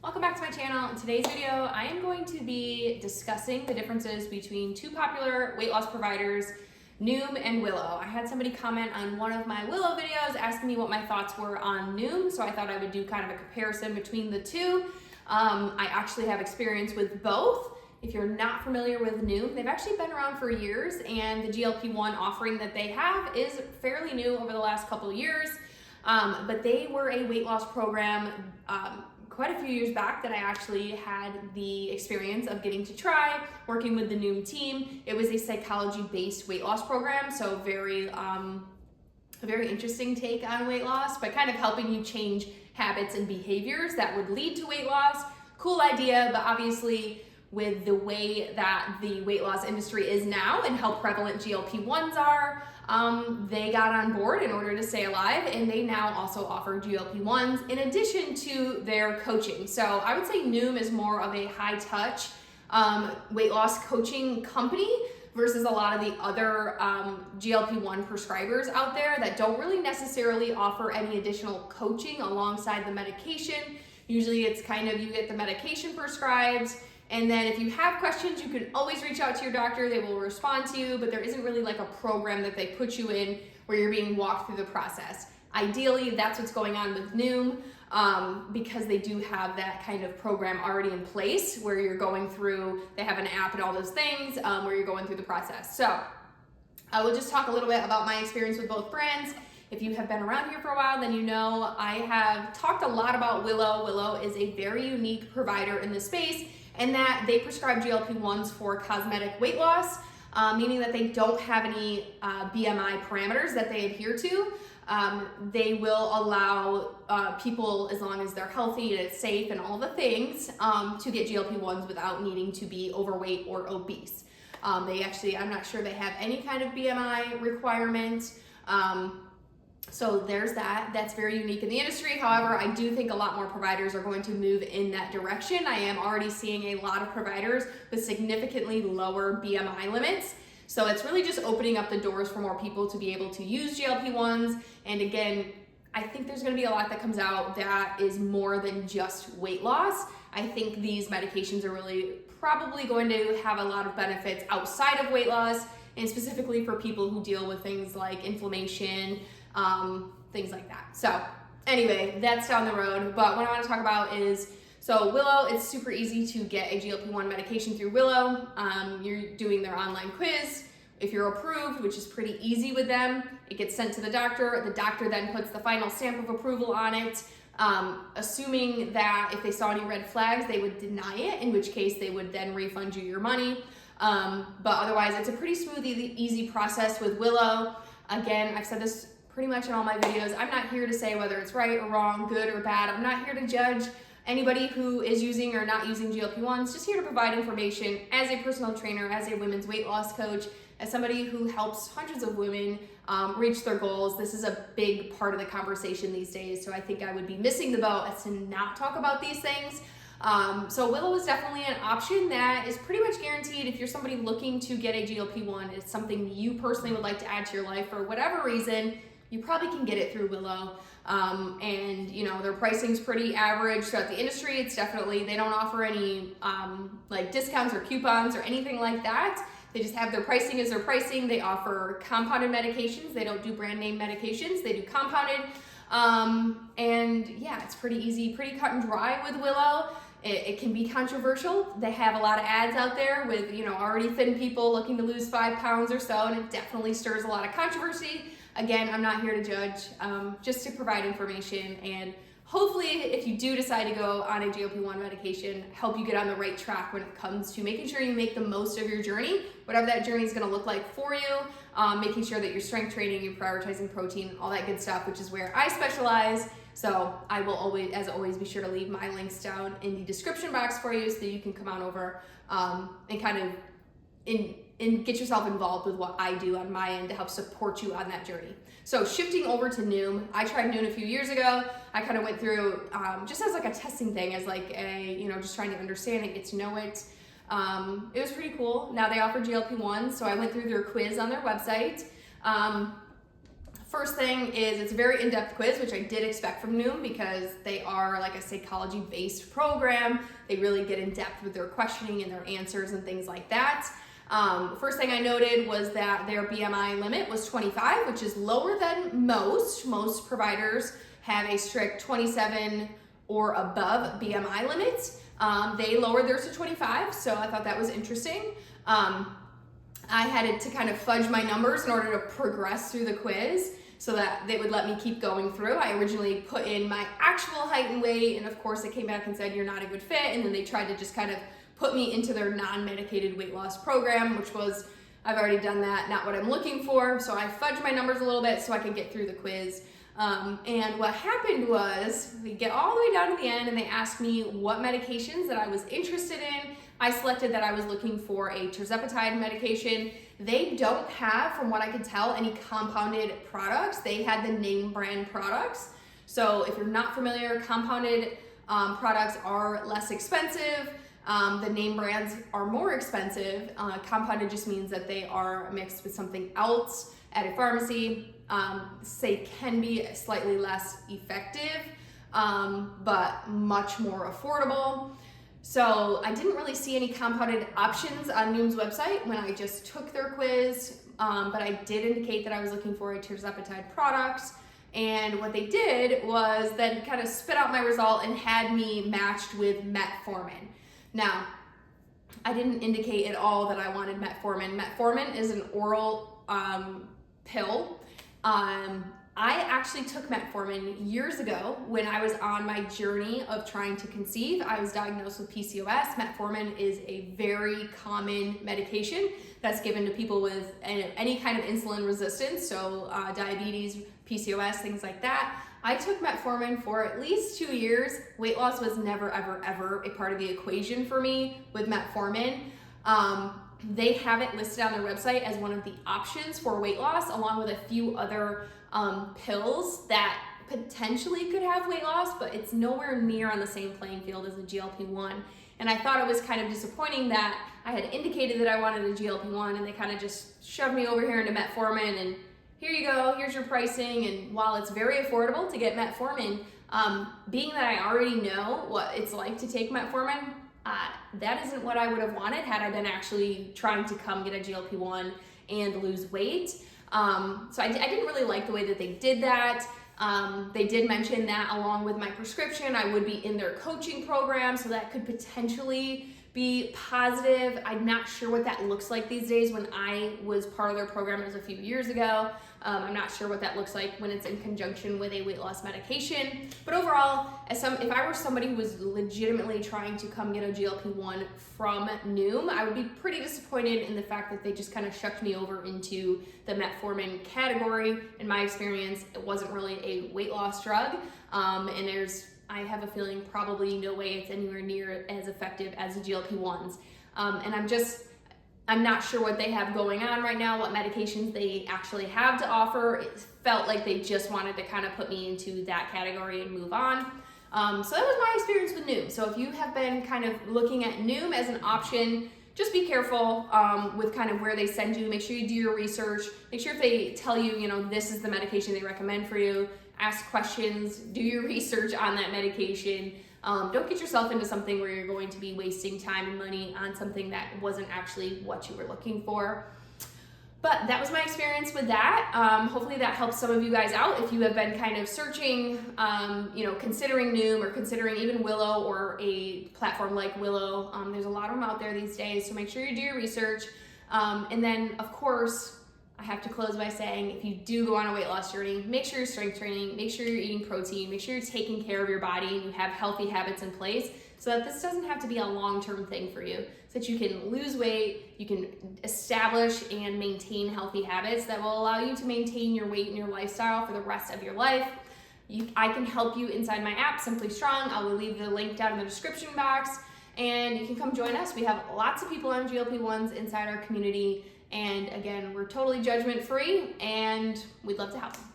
Welcome back to my channel. In today's video, I am going to be discussing the differences between two popular weight loss providers, Noom and Willow. I had somebody comment on one of my Willow videos asking me what my thoughts were on Noom, so I thought I would do kind of a comparison between the two. I actually have experience with both. If you're not familiar with Noom, they've actually been around for years, and the GLP-1 offering that they have is fairly new over the last couple of years. But they were a weight loss program quite a few years back that I actually had the experience of getting to try working with the Noom team. It was a psychology-based weight loss program, so a very interesting take on weight loss, but kind of helping you change habits and behaviors that would lead to weight loss. Cool idea, but obviously with the way that the weight loss industry is now and how prevalent GLP-1s are, they got on board in order to stay alive, and they now also offer GLP-1s in addition to their coaching. So I would say Noom is more of a high-touch weight loss coaching company versus a lot of the other GLP-1 prescribers out there that don't really necessarily offer any additional coaching alongside the medication. Usually it's kind of you get the medication prescribed, and then if you have questions, you can always reach out to your doctor. They will respond to you, but there isn't really like a program that they put you in where you're being walked through the process. Ideally, that's what's going on with Noom, because they do have that kind of program already in place where you're going through, they have an app and all those things where you're going through the process. So I will just talk a little bit about my experience with both brands. If you have been around here for a while, then you know I have talked a lot about Willow. Willow is a very unique provider in this space, and that they prescribe GLP-1s for cosmetic weight loss, meaning that they don't have any BMI parameters that they adhere to. They will allow people, as long as they're healthy and it's safe and all the things, to get GLP-1s without needing to be overweight or obese. They actually, I'm not sure they have any kind of BMI requirement. So there's that. That's very unique in the industry. However, I do think a lot more providers are going to move in that direction. I am already seeing a lot of providers with significantly lower BMI limits. So it's really just opening up the doors for more people to be able to use GLP-1s. And again, I think there's going to be a lot that comes out that is more than just weight loss. I think these medications are really probably going to have a lot of benefits outside of weight loss, and specifically for people who deal with things like inflammation, things like that. So anyway, that's down the road. But what I want to talk about is, so Willow, it's super easy to get a GLP-1 medication through Willow. You're doing their online quiz. If you're approved, which is pretty easy with them, it gets sent to the doctor. The doctor then puts the final stamp of approval on it, assuming that if they saw any red flags, they would deny it, in which case they would then refund you your money. But otherwise, it's a pretty smooth, easy process with Willow. Again, I've said this pretty much in all my videos. I'm not here to say whether it's right or wrong, good or bad. I'm not here to judge anybody who is using or not using GLP-1s, just here to provide information as a personal trainer, as a women's weight loss coach, as somebody who helps hundreds of women reach their goals. This is a big part of the conversation these days, so I think I would be missing the boat as to not talk about these things. So Willow is definitely an option that is pretty much guaranteed. If you're somebody looking to get a GLP-1, it's something you personally would like to add to your life for whatever reason, you probably can get it through Willow. And you know, their pricing's pretty average throughout the industry. It's definitely, they don't offer any like discounts or coupons or anything like that. They just have their pricing as their pricing. They offer compounded medications. They don't do brand name medications. They do compounded. And yeah, it's pretty easy, pretty cut and dry with Willow. It can be controversial. They have a lot of ads out there with, you know, already thin people looking to lose 5 pounds or so, and it definitely stirs a lot of controversy. Again, I'm not here to judge, just to provide information, and hopefully if you do decide to go on a GLP-1 medication, help you get on the right track when it comes to making sure you make the most of your journey, whatever that journey is going to look like for you, making sure that you're strength training, you're prioritizing protein, all that good stuff, which is where I specialize. So I will always, as always, be sure to leave my links down in the description box for you so that you can come on over and kind of and get yourself involved with what I do on my end to help support you on that journey. So shifting over to Noom, I tried Noom a few years ago. I kind of went through just as like a testing thing, as like a, you know, just trying to understand it, get to know it. It was pretty cool. Now they offer GLP-1s, so I went through their quiz on their website. First thing is it's a very in-depth quiz, which I did expect from Noom because they are like a psychology-based program. They really get in depth with their questioning and their answers and things like that. First thing I noted was that their BMI limit was 25, which is lower than most. Most providers have a strict 27 or above BMI limits. They lowered theirs to 25, so I thought that was interesting. I had to kind of fudge my numbers in order to progress through the quiz so that they would let me keep going through. I originally put in my actual height and weight, and of course they came back and said, you're not a good fit, and then they tried to just kind of put me into their non-medicated weight loss program, which was, I've already done that, not what I'm looking for, so I fudged my numbers a little bit so I could get through the quiz. And what happened was, we get all the way down to the end and they asked me what medications that I was interested in. I selected that I was looking for a tirzepatide medication. They don't have, from what I could tell, any compounded products. They had the name brand products. So if you're not familiar, compounded products are less expensive. The name brands are more expensive. Compounded just means that they are mixed with something else at a pharmacy. Say can be slightly less effective, but much more affordable. So I didn't really see any compounded options on Noom's website when I just took their quiz, but I did indicate that I was looking for a tirzepatide product. And what they did was then kind of spit out my result and had me matched with metformin. Now, I didn't indicate at all that I wanted metformin. Metformin is an oral pill. I actually took metformin years ago when I was on my journey of trying to conceive. I was diagnosed with PCOS. Metformin is a very common medication that's given to people with any kind of insulin resistance, so diabetes, PCOS, things like that. I took metformin for at least 2 years. Weight loss was never, ever, ever a part of the equation for me with metformin. They have it listed on their website as one of the options for weight loss, along with a few other pills that potentially could have weight loss, but it's nowhere near on the same playing field as a GLP-1. And I thought it was kind of disappointing that I had indicated that I wanted a GLP-1 and they kind of just shoved me over here into metformin and here you go, here's your pricing. And while it's very affordable to get metformin, being that I already know what it's like to take metformin, that isn't what I would have wanted had I been actually trying to come get a GLP-1 and lose weight. So I didn't really like the way that they did that. They did mention that along with my prescription, I would be in their coaching program, so that could potentially be positive. I'm not sure what that looks like these days. When I was part of their program, it was a few years ago. I'm not sure what that looks like when it's in conjunction with a weight loss medication. But overall, if I were somebody who was legitimately trying to come get a GLP-1 from Noom, I would be pretty disappointed in the fact that they just kind of shucked me over into the metformin category. In my experience, it wasn't really a weight loss drug, and I have a feeling probably no way it's anywhere near as effective as the GLP-1s. And I'm not sure what they have going on right now, what medications they actually have to offer. It felt like they just wanted to kind of put me into that category and move on. So that was my experience with Noom. So if you have been kind of looking at Noom as an option, just be careful with kind of where they send you. Make sure you do your research. Make sure if they tell you, this is the medication they recommend for you, ask questions, do your research on that medication. Don't get yourself into something where you're going to be wasting time and money on something that wasn't actually what you were looking for. But that was my experience with that. Hopefully that helps some of you guys out if you have been kind of searching, considering Noom or considering even Willow or a platform like Willow. There's a lot of them out there these days, so make sure you do your research. And then, of course, I have to close by saying, if you do go on a weight loss journey, make sure you're strength training, make sure you're eating protein, make sure you're taking care of your body and you have healthy habits in place so that this doesn't have to be a long-term thing for you, so that you can lose weight, you can establish and maintain healthy habits that will allow you to maintain your weight and your lifestyle for the rest of your life. I can help you inside my app, Simply Strong. I will leave the link down in the description box, and you can come join us. We have lots of people on GLP-1s inside our community. And again, we're totally judgment free and we'd love to help.